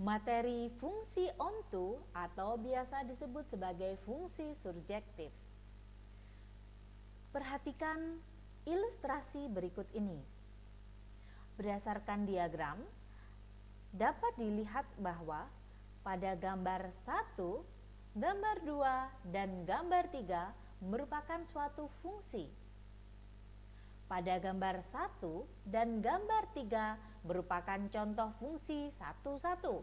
Materi fungsi onto atau biasa disebut sebagai fungsi surjektif. Perhatikan ilustrasi berikut ini. Berdasarkan diagram, dapat dilihat bahwa pada gambar 1, gambar 2, dan gambar 3 merupakan suatu fungsi. Pada gambar 1 dan gambar 3 merupakan contoh fungsi satu-satu.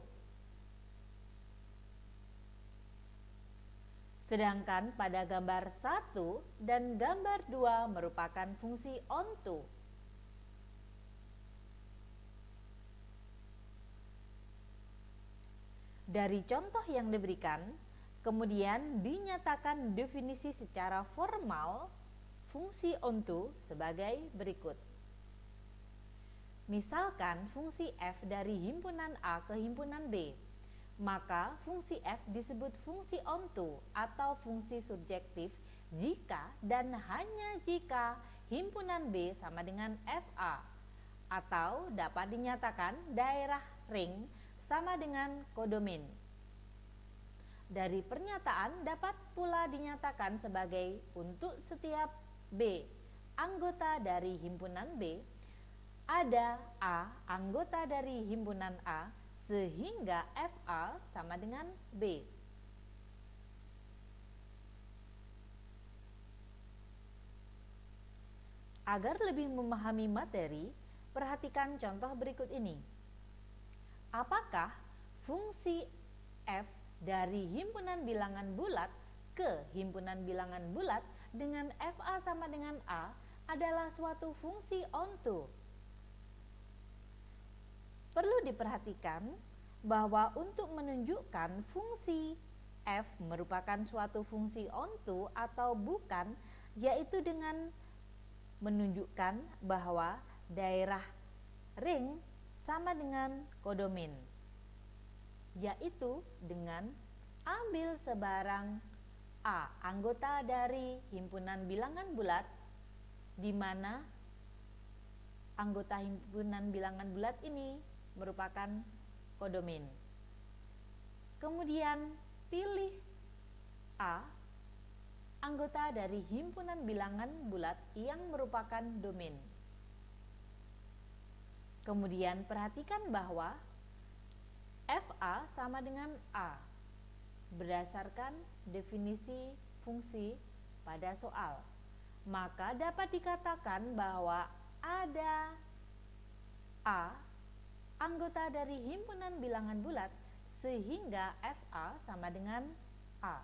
Sedangkan pada gambar 1 dan gambar 2 merupakan fungsi onto. Dari contoh yang diberikan, kemudian dinyatakan definisi secara formal fungsi onto sebagai berikut. Misalkan fungsi f dari himpunan A ke himpunan B, maka fungsi f disebut fungsi onto atau fungsi surjektif jika dan hanya jika himpunan B sama dengan FA, atau dapat dinyatakan daerah ring sama dengan kodomin. Dari pernyataan dapat pula dinyatakan sebagai untuk setiap B anggota dari himpunan B, ada A anggota dari himpunan A sehingga FA sama dengan B. Agar lebih memahami materi, perhatikan contoh berikut ini. Apakah fungsi f dari himpunan bilangan bulat ke himpunan bilangan bulat dengan FA sama dengan A adalah suatu fungsi onto? Perlu diperhatikan bahwa untuk menunjukkan fungsi f merupakan suatu fungsi onto atau bukan, yaitu dengan menunjukkan bahwa daerah ring sama dengan kodomin, yaitu dengan ambil sebarang A anggota dari himpunan bilangan bulat, di mana anggota himpunan bilangan bulat ini merupakan kodomin. Kemudian pilih A anggota dari himpunan bilangan bulat yang merupakan domin. Kemudian perhatikan bahwa FA sama dengan A berdasarkan definisi fungsi pada soal. Maka dapat dikatakan bahwa ada A anggota dari himpunan bilangan bulat sehingga FA sama dengan A.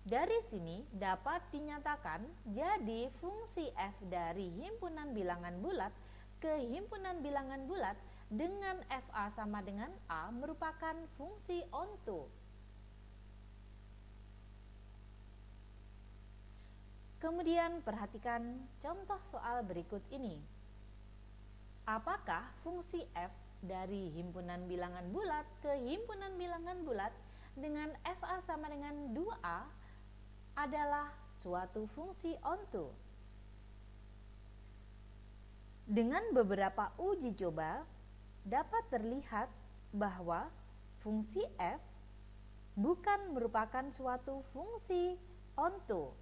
Dari sini dapat dinyatakan jadi fungsi f dari himpunan bilangan bulat ke himpunan bilangan bulat dengan FA sama dengan A merupakan fungsi onto. Kemudian perhatikan contoh soal berikut ini. Apakah fungsi f dari himpunan bilangan bulat ke himpunan bilangan bulat dengan FA sama dengan 2A adalah suatu fungsi onto? Dengan beberapa uji coba dapat terlihat bahwa fungsi f bukan merupakan suatu fungsi onto,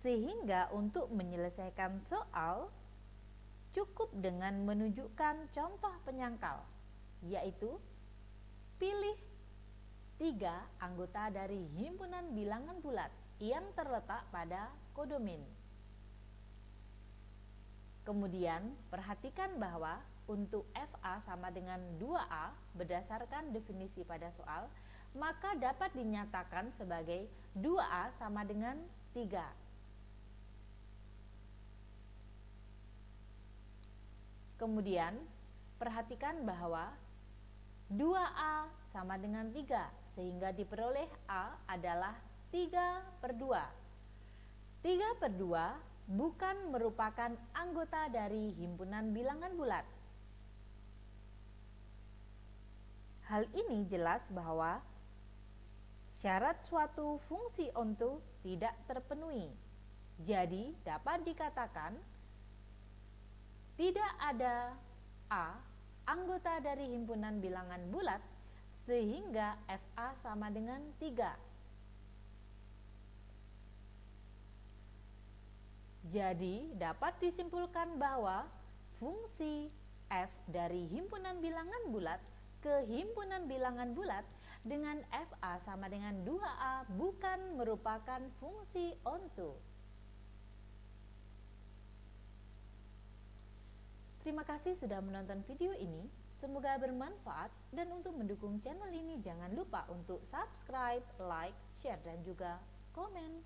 sehingga untuk menyelesaikan soal cukup dengan menunjukkan contoh penyangkal, yaitu pilih 3 anggota dari himpunan bilangan bulat yang terletak pada kodomin. Kemudian perhatikan bahwa untuk FA sama dengan 2A berdasarkan definisi pada soal, maka dapat dinyatakan sebagai 2A sama dengan 3. Kemudian perhatikan bahwa 2A sama dengan 3 sehingga diperoleh A adalah 3/2. 3/2 bukan merupakan anggota dari himpunan bilangan bulat. Hal ini jelas bahwa syarat suatu fungsi onto tidak terpenuhi. Jadi dapat dikatakan tidak ada A anggota dari himpunan bilangan bulat sehingga FA sama dengan 3. Jadi, dapat disimpulkan bahwa fungsi F dari himpunan bilangan bulat ke himpunan bilangan bulat dengan FA sama dengan 2A bukan merupakan fungsi onto. Terima kasih sudah menonton video ini. Semoga bermanfaat, dan untuk mendukung channel ini jangan lupa untuk subscribe, like, share, dan juga komen.